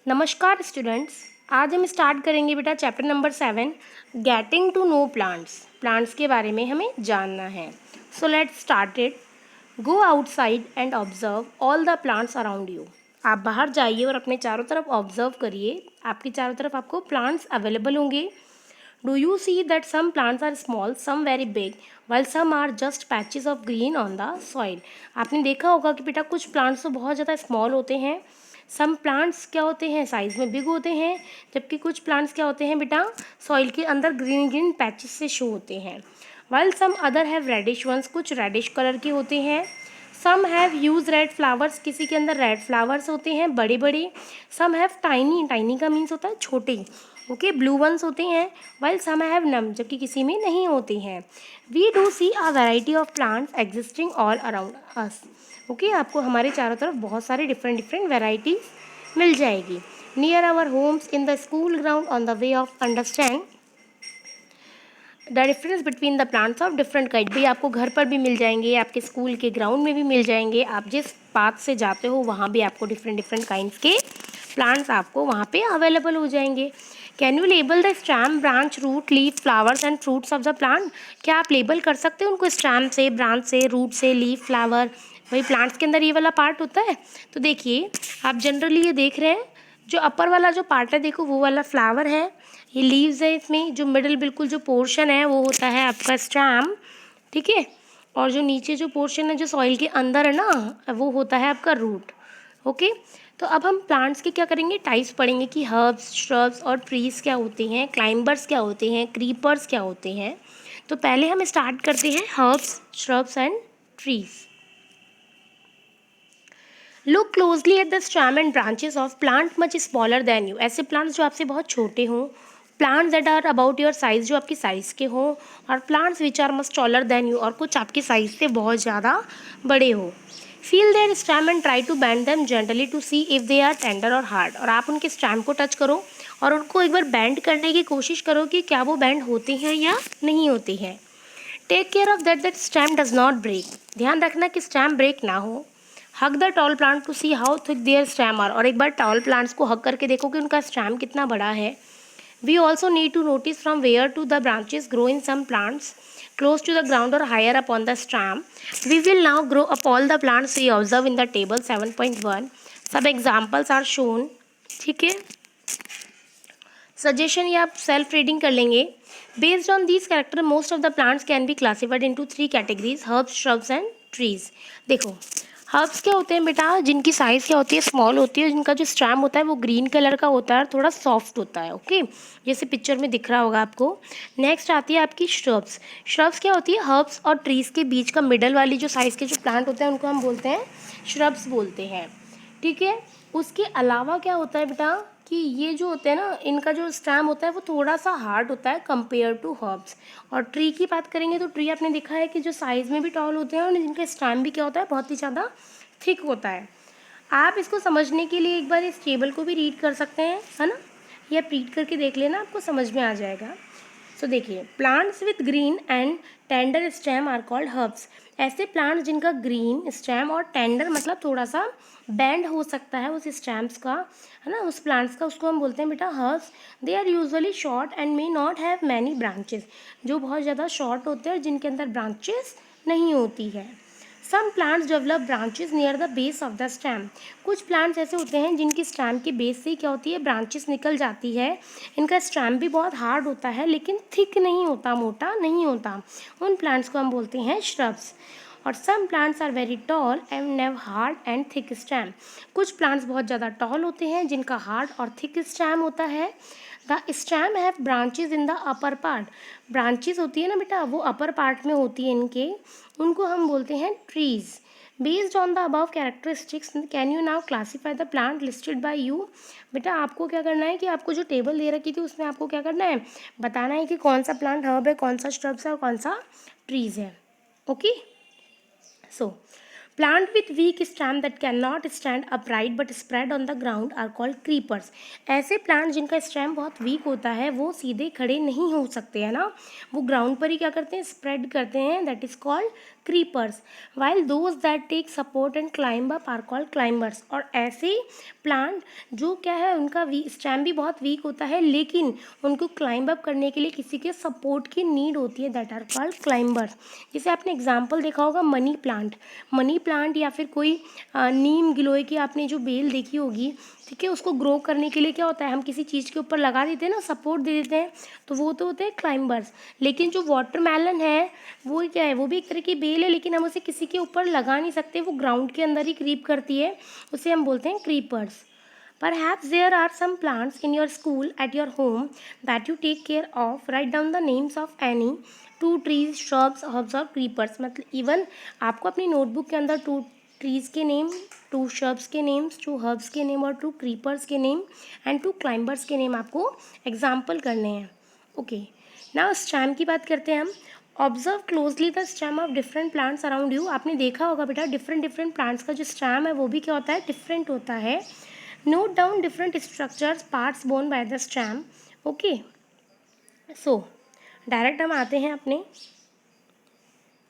नमस्कार स्टूडेंट्स। आज हम स्टार्ट करेंगे बेटा chapter number 7 getting to know plants. Plants के बारे में हमें जानना है। So let's start it. Go outside and observe all the plants around you. आप बाहर जाइए और अपने चारों तरफ ऑब्जर्व करिए। आपकी चारों तरफ आपको प्लांट्स अवेलेबल होंगे। Do you see that some plants are small, some very big, while some are just patches of green on the soil। आपने देखा होगा कि बेटा कुछ प्लांट्स तो बहुत ज़्यादा स्मॉल होते हैं, सम प्लांट्स क्या होते हैं साइज़ में बिग होते हैं, जबकि कुछ प्लांट्स क्या होते हैं बेटा सॉइल के अंदर ग्रीन ग्रीन पैचेस से शो होते हैं। while some other have reddish ones, कुछ रेडिश कलर के होते हैं। Some have use red flowers, किसी के अंदर रेड फ्लावर्स होते हैं बड़े बड़े। सम हैव टाइनी, टाइनी का मीन्स होता है छोटे, ओके, ब्लू वंस होते हैं। वाइल सम हैव नम, जबकि किसी में नहीं होते हैं। We do see a variety of plants existing all around us. Okay, आपको हमारे चारों तरफ बहुत सारे डिफरेंट डिफरेंट वेराइटीज मिल जाएगी। Near our homes, in the school ground, on the way of understand the difference between the plants of different kind. भी आपको घर पर भी मिल जाएंगे, आपके स्कूल के ग्राउंड में भी मिल जाएंगे। आप जिस पाथ से जाते हो वहाँ भी आपको डिफरेंट डिफरेंट काइंड्स के प्लांट्स आपको वहाँ पे अवेलेबल हो जाएंगे। Can you label the stem, branch, root, leaf, flowers and fruits of the plant. क्या आप लेबल कर सकते हो उनको स्टैम से, ब्रांच से, रूट से, लीफ, फ्लावर। वही प्लांट्स के अंदर ये वाला पार्ट होता है। तो देखिए आप जनरली ये देख रहे हैं, जो अपर वाला जो पार्ट है देखो वो वाला फ्लावर है, ये लीव्स है इसमें। जो मिडिल बिल्कुल जो पोर्शन है वो होता है आपका स्टैम, ठीक है। और जो नीचे जो पोर्शन है जो सॉइल के अंदर है ना वो होता है आपका रूट, ओके। तो अब हम प्लांट्स के क्या करेंगे, टाइप्स पढ़ेंगे कि हर्ब्स, श्रब्स और ट्रीज क्या होते हैं, क्लाइंबर्स क्या होते हैं, क्रीपर्स क्या होते हैं। तो पहले हम स्टार्ट करते हैं herbs, shrubs and trees. Look closely at the stem and branches of plant much smaller than you. ऐसे प्लांट्स जो आपसे बहुत छोटे हों, plants that are about your size, जो आपकी साइज़ के हों, और plants which are much taller than you, और कुछ आपकी साइज़ से बहुत ज़्यादा बड़े हो। Feel their stem and try to bend them gently to see if they are tender और हार्ड। और आप उनके स्टेम को टच करो और उनको एक बार बैंड करने की कोशिश करो कि क्या वो बैंड होते हैं या नहीं होते हैं। Take care of that stem does not break. ध्यान रखना कि स्टेम ब्रेक ना हो। Hug the tall plant to see how thick their stem are. और एक बार टॉल प्लांट्स को हग करके देखो कि उनका स्टेम कितना बड़ा है। We also need to notice from where to the branches grow in some plants close to the ground or higher up on the stem. We will now grow up all the plants we observe in the table 7.1. सब examples are shown, ठीक है। Suggestion ये आप self reading कर लेंगे। Based on these character most of the plants can be classified into 3 categories, herbs, shrubs and trees. देखो herbs क्या होते हैं बेटा, जिनकी साइज़ क्या होती है, स्मॉल होती है, जिनका जो स्टेम होता है वो ग्रीन कलर का होता है और थोड़ा सॉफ्ट होता है, ओके, जैसे पिक्चर में दिख रहा होगा आपको। नेक्स्ट आती है आपकी श्रब्स। श्रब्स क्या होती है, हर्ब्स और ट्रीज़ के बीच का मिडल वाली जो साइज़ के जो प्लांट होते हैं उनको हम बोलते हैं श्रब्स बोलते हैं, ठीक है। उसके अलावा क्या होता है बेटा कि ये जो होते हैं ना, इनका जो स्टेम होता है वो थोड़ा सा हार्ड होता है कंपेयर टू हर्ब्स। और ट्री की बात करेंगे तो ट्री आपने देखा है कि जो साइज़ में भी टॉल होते हैं और जिनका स्टेम भी क्या होता है बहुत ही ज़्यादा थिक होता है। आप इसको समझने के लिए एक बार इस टेबल को भी रीड कर सकते हैं, है ना, या रीड करके देख लेना, आपको समझ में आ जाएगा। सो देखिए plants with green and tender stem are called herbs. ऐसे प्लांट्स जिनका ग्रीन स्टेम और टेंडर मतलब थोड़ा सा बैंड हो सकता है उस स्टेम्स का, है ना, उस प्लांट्स का, उसको हम बोलते हैं बेटा herbs. They are usually short and may not have many branches. जो बहुत ज़्यादा शॉर्ट होते हैं और जिनके अंदर ब्रांचेस नहीं होती है। Some plants develop branches near the base of the stem. कुछ प्लांट्स ऐसे होते हैं जिनकी स्टेम के बेस से क्या होती है, ब्रांचेस निकल जाती है। इनका स्टेम भी बहुत हार्ड होता है लेकिन थिक नहीं होता, मोटा नहीं होता। उन प्लांट्स को हम बोलते हैं श्रब्स। और some plants are very tall and have hard and thick stem. कुछ प्लांट्स बहुत ज़्यादा टॉल होते हैं जिनका हार्ड और थिक स्टेम होता है। The stem have branches in the upper part. Branches होती है ना बेटा वो अपर पार्ट में होती है इनके, उनको हम बोलते हैं trees. Based on the above characteristics can you now classify the plant listed by you. बेटा आपको क्या करना है कि आपको जो टेबल दे रखी थी उसमें आपको क्या करना है, बताना है कि कौन सा प्लांट हर्ब है, कौन सा श्रब्स है और कौन सा ट्रीज है, okay. So plant with weak stem that can not stand upright but spread on the ground are called creepers. ऐसे प्लांट जिनका स्टेम बहुत वीक होता है, वो सीधे खड़े नहीं हो सकते, है ना, वो ग्राउंड पर ही क्या करते हैं, स्प्रेड करते हैं, that is called creepers, while those that take support and climb up are called climbers. और ऐसे प्लांट जो क्या है उनका स्टेम भी बहुत वीक होता है लेकिन उनको क्लाइंब अप करने के लिए किसी के सपोर्ट की नीड होती है, दैट आर कॉल्ड क्लाइंबर्स। जैसे आपने एग्जांपल देखा होगा मनी प्लांट या फिर कोई नीम गिलोय की आपने जो बेल देखी होगी, ठीक है, उसको ग्रो करने के लिए क्या होता है, हम किसी चीज़ के ऊपर लगा देते हैं ना, सपोर्ट दे देते हैं, तो वो तो होते हैं क्लाइंबर्स। लेकिन जो वाटरमेलन है वो क्या है, वो भी एक तरह की बेल है लेकिन हम उसे किसी के ऊपर लगा नहीं सकते, वो ग्राउंड के अंदर ही क्रीप करती है, उसे हम बोलते हैं creepers. Perhaps there are some plants in your school, at your home, that you take care of. Write down the names of any two trees, shrubs, herbs और creepers। मतलब इवन आपको अपनी नोटबुक के अंदर टू ट्रीज़ के name, to shrubs के names, to herbs के name और टू क्रीपर्स के नेम एंड टू क्लाइंबर्स के नेम आपको एग्जाम्पल करने हैं। ओके, नाउ स्टैम की बात करते हैं हम। Observe closely the stem of different plants around you. आपने देखा होगा बेटा डिफरेंट प्लांट्स का जो स्टेम है वो भी क्या होता है, डिफरेंट होता है। Note down different structures, parts borne by the stem. Okay. So, direct हम आते हैं अपने,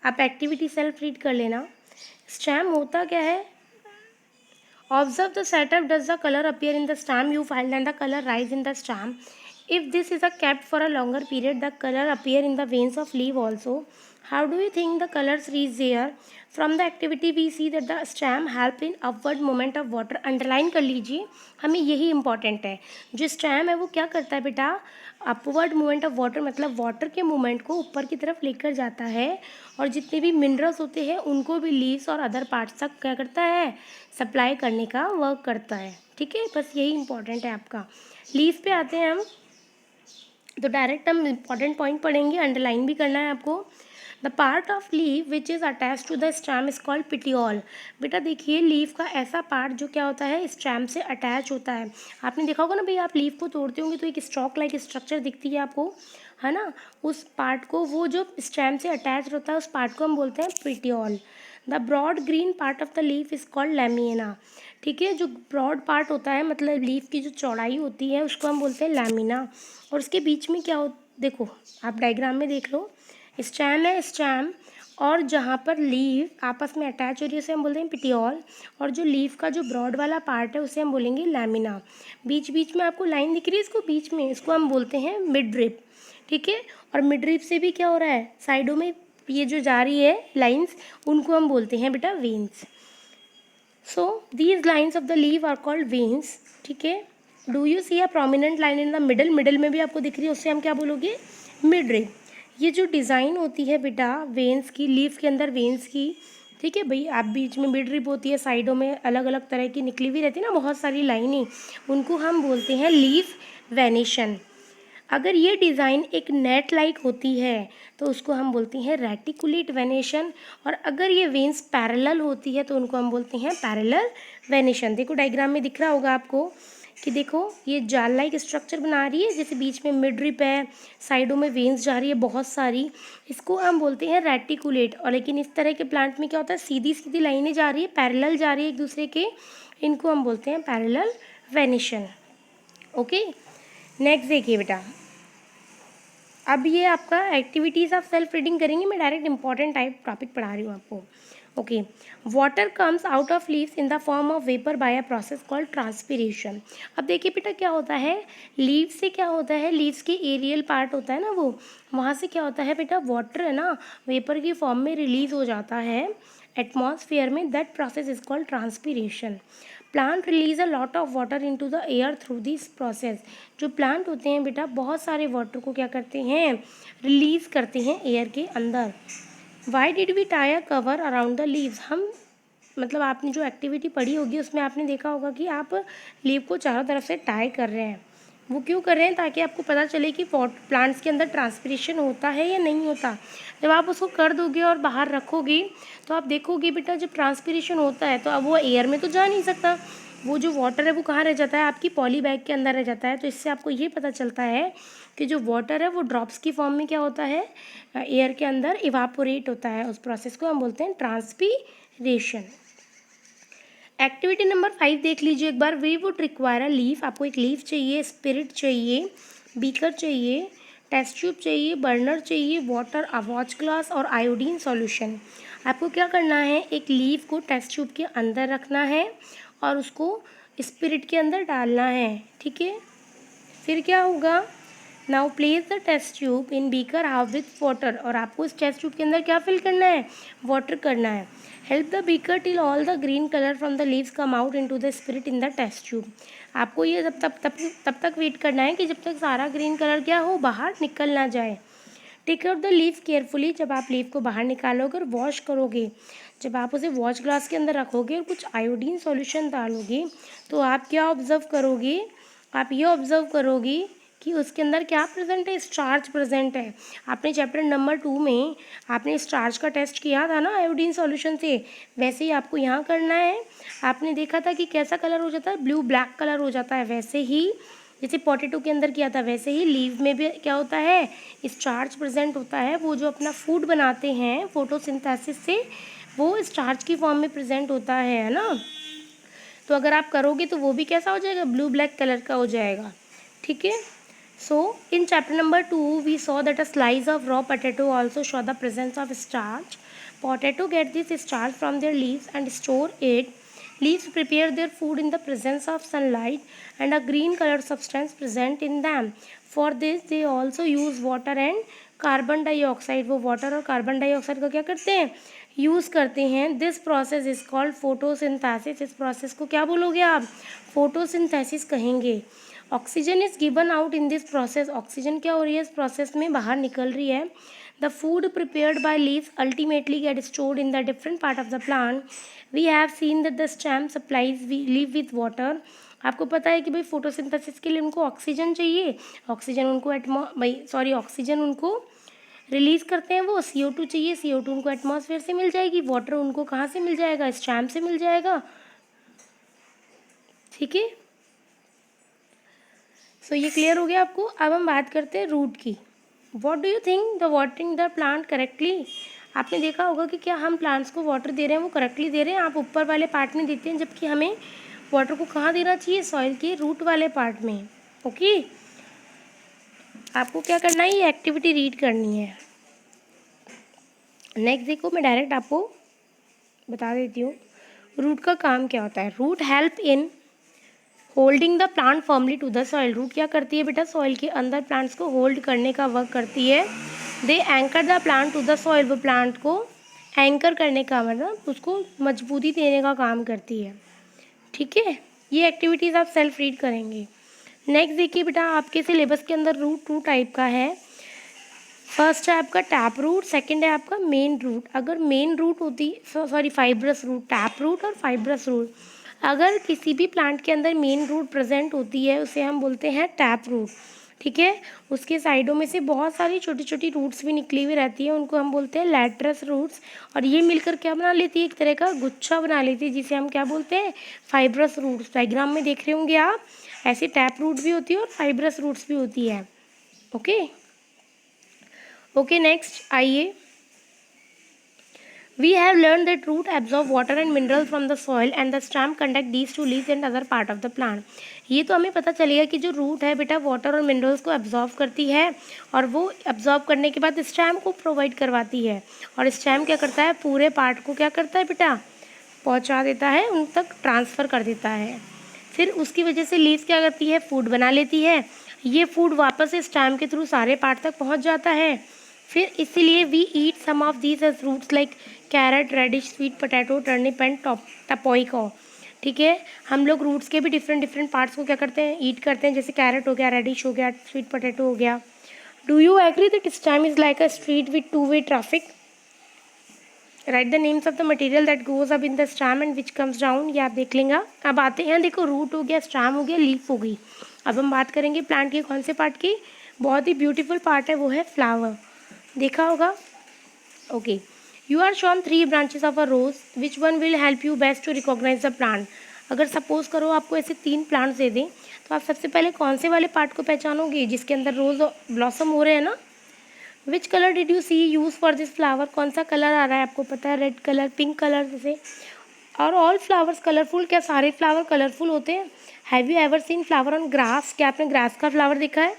आप एक्टिविटी सेल्फ रीड कर लेना। स्टेम होता क्या है, observe the setup, does the colour appear in the stem, you find that the colour rise in the stem. If this is a kept for a longer period, the color appear in the veins of leaf also. How do you think the colors reach there? From the activity we see that the stem help in upward movement of water. Underline कर लीजिए, हमें यही important है। जो stem है वो क्या करता है बेटा, अपवर्ड मूवमेंट ऑफ वाटर, मतलब वाटर के मूवमेंट को ऊपर की तरफ लेकर जाता है और जितने भी मिनरल्स होते हैं उनको भी लीव्स और अदर पार्ट्स तक क्या करता है, सप्लाई करने का वर्क करता है। ठीक है, बस यही इंपॉर्टेंट है आपका। लीफ पे आते हैं हम, तो डायरेक्ट हम इम्पॉर्टेंट पॉइंट पढ़ेंगे, अंडरलाइन भी करना है आपको। The part of leaf which is attach to the stem is called petiole. बेटा देखिए लीफ का ऐसा पार्ट जो क्या होता है, स्टेम से अटैच होता है। आपने देखा होगा ना भाई, आप लीफ को तोड़ते होंगे तो एक स्टॉक लाइक स्ट्रक्चर दिखती है आपको, है ना, उस पार्ट को, वो जो स्टेम से अटैच होता है उस पार्ट को हम बोलते हैं petiole. The broad green part of the leaf is called lamina. ठीक है, जो ब्रॉड पार्ट होता है मतलब लीफ की जो चौड़ाई होती है उसको हम बोलते हैं लैमिना। और उसके बीच में क्या हो, देखो आप डायग्राम में देख लो, स्टेम है, स्टेम और जहाँ पर लीफ आपस में अटैच हो रही है उसे हम बोलते हैं पिटियोल, और जो लीफ का जो ब्रॉड वाला पार्ट है उसे हम बोलेंगे लैमिना। बीच बीच में आपको लाइन दिख रही है इसको बीच में, इसको हम बोलते हैं मिड रिप। ठीक है, और मिड रिप से भी क्या हो रहा है, साइडों में ये जो जा रही है लाइंस, उनको हम बोलते हैं बेटा veins. So these lines of the leave are called veins. ठीक है, do you see a prominent line in the middle, middle में भी आपको दिख रही है, उससे हम क्या बोलोगे, मिड रिप। ये जो डिज़ाइन होती है बेटा वेन्स की, लीफ के अंदर वेन्स की, ठीक है भाई, आप बीच में मिड रिप होती है, साइडों में अलग अलग तरह की निकली हुई रहती है ना बहुत सारी लाइनें, उनको हम बोलते हैं लीफ वेनेशन। अगर ये डिज़ाइन एक नेट लाइक होती है तो उसको हम बोलते हैं रेटिकुलेट वेनेशन, और अगर ये वेन्स पैरेलल होती है तो उनको हम बोलते हैं पैरेलल वेनेशन। देखो डायग्राम में दिख रहा होगा आपको कि देखो ये जाल लाइक स्ट्रक्चर बना रही है, जैसे बीच में मिड रिप है, साइडों में वेन्स जा रही है बहुत सारी, इसको हम बोलते हैं रेटिकुलेट। और लेकिन इस तरह के प्लांट में क्या होता है, सीधी सीधी लाइनें जा रही है, पैरेलल जा रही है एक दूसरे के, इनको हम बोलते हैं पैरेलल वेनेशन। ओके, नेक्स्ट देखिए बेटा, अब ये आपका एक्टिविटीज़ ऑफ सेल्फ रीडिंग करेंगे, मैं डायरेक्ट इंपॉर्टेंट टाइप टॉपिक पढ़ा रही हूँ आपको। Okay, water comes out of leaves in the form of vapour by a process called transpiration. अब देखिए बेटा क्या होता है, लीव से क्या होता है, लीव्स के एरियल पार्ट होता है ना वो, वहाँ से क्या होता है बेटा, वाटर है ना वेपर की फॉर्म में रिलीज हो जाता है एटमॉस्फेयर में, that process is called transpiration. Plant release a lot of water into the air through this process. जो प्लांट होते हैं बेटा बहुत सारे वाटर को क्या करते हैं, रिलीज करते हैं एयर के अंदर। Why did we tie a cover around the leaves. हम मतलब आपने जो एक्टिविटी पढ़ी होगी उसमें आपने देखा होगा कि आप लीव को चारों तरफ से टाई कर रहे हैं। वो क्यों कर रहे हैं, ताकि आपको पता चले कि प्लांट्स के अंदर ट्रांसपिरेशन होता है या नहीं होता। जब आप उसको कर दोगे और बाहर रखोगे तो आप देखोगे बेटा जब ट्रांसपिरेशन होता है तो अब वो एयर में तो जा नहीं सकता, वो जो वाटर है वो कहाँ रह जाता है, आपकी पॉली बैग के अंदर रह जाता है। तो इससे आपको ये पता चलता है कि जो वाटर है वो ड्रॉप्स की फॉर्म में क्या होता है, एयर के अंदर इवापोरेट होता है। उस प्रोसेस को हम बोलते हैं ट्रांसपीरेशन। एक्टिविटी नंबर 5 देख लीजिए एक बार। We would require a leaf, आपको एक लीफ चाहिए, स्पिरिट चाहिए, बीकर चाहिए, टेस्ट ट्यूब चाहिए, बर्नर चाहिए, वाटर, अ वॉच ग्लास और आयोडीन सॉल्यूशन। आपको क्या करना है, एक लीफ को टेस्ट ट्यूब के अंदर रखना है और उसको स्पिरिट के अंदर डालना है, ठीक है। फिर क्या होगा, now place the test tube in beaker half with water, और आपको इस टेस्ट ट्यूब के अंदर क्या फिल करना है, वाटर करना है। Help the beaker till all the green colour from the leaves come out into the spirit in the test tube. आपको ये तब तक वेट करना है कि जब तक सारा ग्रीन कलर क्या हो, बाहर निकल ना जाए। Take out the leaf carefully, जब आप लीफ को बाहर निकालोगे और वॉश करोगे, जब आप उसे वॉश ग्लास के अंदर रखोगे और कुछ आयोडीन सॉल्यूशन डालोगे, तो आप क्या ऑब्जर्व करोगे, आप ये ऑब्जर्व करोगे कि उसके अंदर क्या प्रेजेंट है, स्टार्च प्रेजेंट है। आपने चैप्टर नंबर 2 में आपने स्टार्च का टेस्ट किया था ना आयोडीन सॉल्यूशन से, वैसे ही आपको यहाँ करना है। आपने देखा था कि कैसा कलर हो जाता है, ब्लू ब्लैक कलर हो जाता है, वैसे ही जैसे पोटैटो के अंदर किया था वैसे ही लीव में भी क्या होता है, स्टार्च प्रेजेंट होता है। वो जो अपना फूड बनाते हैं फोटोसिंथेसिस से, वो स्टार्च की फॉर्म में प्रेजेंट होता है ना। तो अगर आप करोगे तो वो भी कैसा हो जाएगा, ब्लू ब्लैक कलर का हो जाएगा, ठीक है। So in chapter number 2 we saw that a slice of raw potato also show the presence of starch. Potato get this starch from their leaves and store it. Leaves prepare their food in the presence of sunlight and a green colored substance present in them. For this they also use water and carbon dioxide. वो water और carbon dioxide का क्या करते हैं, use करते हैं। This process is called photosynthesis. इस process को क्या बोलोगे आप, फोटोसिंथेसिस कहेंगे। Oxygen is given out in this process. Oxygen क्या हो रही है, इस प्रोसेस में बाहर निकल रही है। The food prepared by leaves ultimately get stored in the different part of the plant. We have seen that the stem supplies leave with water. आपको पता है कि भाई फोटोसिंथेसिस के लिए उनको ऑक्सीजन चाहिए, ऑक्सीजन उनको रिलीज करते हैं, वो CO2 चाहिए, CO2 उनको एटमॉस्फेयर से मिल जाएगी, वाटर उनको कहाँ से मिल जाएगा, स्टेम से मिल जाएगा, ठीक है। सो ये क्लियर हो गया आपको। अब हम बात करते हैं रूट की। What do you think the watering the plant correctly. आपने देखा होगा कि क्या हम प्लांट्स को वाटर दे रहे हैं वो करेक्टली दे रहे हैं। आप ऊपर वाले पार्ट में देते हैं, जबकि हमें वाटर को कहाँ देना चाहिए, सॉइल के रूट वाले पार्ट में, ओके। आपको क्या करना है, ये एक्टिविटी रीड करनी है। नेक्स्ट देखो, मैं डायरेक्ट आपको बता देती हूँ रूट का काम क्या होता है। Root help in holding the plant firmly to the soil. Root क्या करती है बेटा, सॉइल के अंदर प्लांट्स को होल्ड करने का वर्क करती है। They anchor the plant to the soil. वो प्लांट को एंकर करने का मतलब उसको मजबूती देने का काम करती है, ठीक है। ये एक्टिविटीज़ आप सेल्फ रीड करेंगे। नेक्स्ट देखिए बेटा, आपके सिलेबस के अंदर रूट 2 टाइप का है। फर्स्ट है आपका टैप रूट, सेकंड है आपका मेन रूट। अगर मेन रूट होती फाइब्रस रूट, टैप रूट और फाइब्रस रूट। अगर किसी भी प्लांट के अंदर मेन रूट प्रेजेंट होती है उसे हम बोलते हैं टैप रूट, ठीक है। उसके साइडों में से बहुत सारी छोटी छोटी रूट्स भी निकली हुई रहती है, उनको हम बोलते हैं लैटरस रूट्स। और ये मिलकर क्या बना लेती है, एक तरह का गुच्छा बना लेती है, जिसे हम क्या बोलते हैं, फाइब्रस रूट्स। डायग्राम में देख रहे होंगे आप, ऐसे टैप रूट भी होती है और फाइब्रस रूट्स भी होती है, ओके। ओके नेक्स्ट आइए, we have learned that root absorb water and minerals from the soil and the stem conduct these to leaves and other part of the plant। ये तो हमें पता चलेगा कि जो रूट है बेटा वाटर और मिनरल्स को एब्जॉर्ब करती है और वो एब्जॉर्ब करने के बाद स्टेम को प्रोवाइड करवाती है, और स्टेम क्या करता है, पूरे पार्ट को क्या करता है बेटा, पहुंचा देता है, उन तक ट्रांसफ़र कर देता है। फिर उसकी वजह से लीव्स क्या करती है, फूड बना लेती है। ये फूड वापस स्टेम के थ्रू सारे पार्ट तक पहुँच जाता है। फिर इसीलिए we eat some of these as roots like carrot, radish, sweet potato, turnip and tapioca, ठीक है। हम लोग रूट्स के भी डिफरेंट पार्ट्स को क्या करते हैं, ईट करते हैं। जैसे कैरेट हो गया, रेडिश हो गया, स्वीट पोटैटो हो गया। Do you agree that stem is like a street with 2-way traffic. Write the names of the material that goes up in the stem and which comes down. ये आप देख लेंगे। अब आते हैं, देखो रूट हो गया, स्टेम हो गया, लीफ हो गई। अब हम बात करेंगे प्लांट के कौन से पार्ट की, बहुत ही ब्यूटीफुल पार्ट है, वो है फ्लावर। देखा होगा, okay. You are shown 3 branches of a rose, which one will help you best to recognise the plant. अगर सपोज करो आपको ऐसे 3 प्लांट्स दे दें, तो आप सबसे पहले कौन से वाले पार्ट को पहचानोगे, जिसके अंदर रोज ब्लॉसम हो रहे हैं ना। Which colour did you see use for this flower. कौन सा कलर आ रहा है आपको पता है, रेड कलर, पिंक कलर जैसे। और ऑल फ्लावर्स कलरफुल, क्या सारे फ्लावर कलरफुल होते हैं। Have you ever seen flower on grass. क्या आपने ग्रास का फ्लावर देखा है,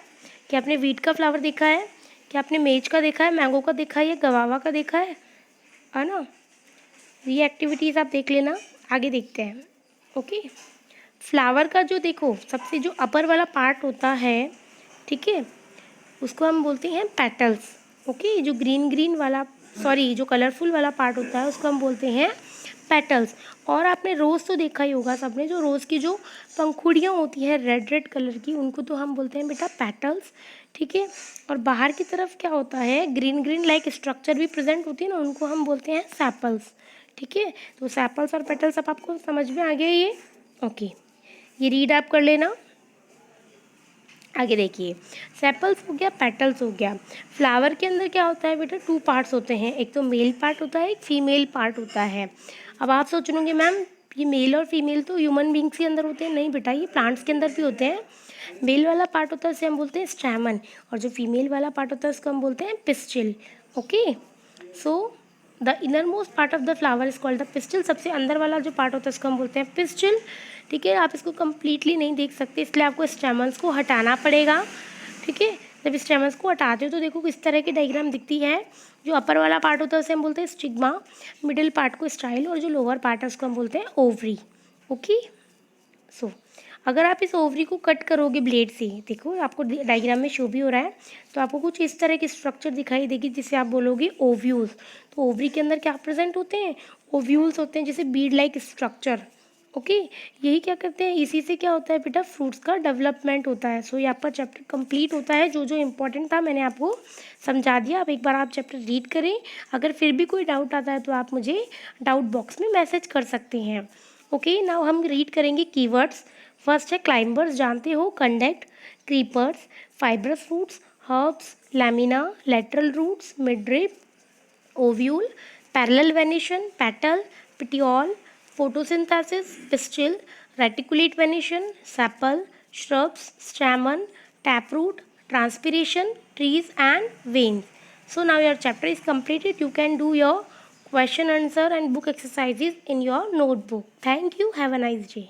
क्या आपने वीट का फ्लावर देखा है, क्या आपने मेज का देखा है, मैंगो का देखा है, या गवावा का देखा है ना। ये एक्टिविटीज़ आप देख लेना, आगे देखते हैं। ओके, फ्लावर का जो देखो सबसे जो अपर वाला पार्ट होता है, ठीक है, उसको हम बोलते हैं पेटल्स। ओके, जो ग्रीन ग्रीन वाला, सॉरी, जो कलरफुल वाला पार्ट होता है उसको हम बोलते हैं पेटल्स। और आपने रोज़ तो देखा ही होगा सबने, जो रोज़ की जो पंखुड़ियाँ होती हैं रेड रेड कलर की, उनको तो हम बोलते हैं बेटा पेटल्स, ठीक है। और बाहर की तरफ क्या होता है, ग्रीन ग्रीन लाइक स्ट्रक्चर भी प्रेजेंट होती है ना, उनको हम बोलते हैं सेपल्स, ठीक है। तो सेपल्स और पेटल्स अब आपको समझ में आ गया ये। ओके, ये रीड आप कर लेना। आगे देखिए, सेपल्स हो गया, पेटल्स हो गया। फ्लावर के अंदर क्या होता है बेटा, 2 पार्ट्स होते हैं, एक तो मेल पार्ट होता है, एक फीमेल पार्ट होता है। अब आप सोच रहे होंगे मैम ये मेल और फीमेल तो ह्यूमन बींग्स के अंदर होते हैं। नहीं बेटा, ये प्लांट्स के अंदर भी होते हैं। मेल वाला पार्ट होता है उसे हम बोलते हैं स्टैमन, और जो फीमेल वाला पार्ट होता है उसको हम बोलते हैं pistil. Okay, so the inner most part of the flower is called the pistil. सबसे अंदर वाला जो पार्ट होता है उसको हम बोलते हैं पिस्टिल, ठीक है। आप इसको कम्प्लीटली नहीं देख सकते, इसलिए आपको स्टेमन्स को हटाना पड़ेगा, ठीक है। जब स्टेमन्स को हटाते हो तो देखो किस तरह की डायग्राम दिखती है। जो अपर वाला पार्ट होता है उसे हम बोलते हैं स्टिग्मा, मिडिल पार्ट को स्टाइल, और जो लोअर पार्ट है उसको हम बोलते हैं ओवरी। ओके, सो अगर आप इस ओवरी को कट करोगे ब्लेड से, देखो आपको डायग्राम में शो भी हो रहा है, तो आपको कुछ इस तरह की स्ट्रक्चर दिखाई देगी जिसे आप बोलोगे ओव्यूल्स। तो ओवरी के अंदर क्या प्रेजेंट होते हैं, ओव्यूल्स होते हैं, जैसे बीड लाइक स्ट्रक्चर। ओके, यही क्या करते हैं, इसी से क्या होता है बेटा, फ्रूट्स का डेवलपमेंट होता है। सो ये आपका चैप्टर कंप्लीट होता है। जो जो इंपॉर्टेंट था मैंने आपको समझा दिया। अब एक बार आप चैप्टर रीड करें, अगर फिर भी कोई डाउट आता है तो आप मुझे डाउट बॉक्स में मैसेज कर सकते हैं। ओके, नाउ हम रीड करेंगे कीवर्ड्स। फर्स्ट है क्लाइंबर्स, जानते हो, conduct, creepers, fibrous roots, herbs, lamina, lateral roots, midrib, ovule, parallel venation, petal, petiole, photosynthesis, pistil, reticulate venation, sepal, shrubs, stamen, taproot, transpiration, trees and veins. So now your chapter is completed. You can do your question answer and book exercises in your notebook. Thank you. Have a nice day.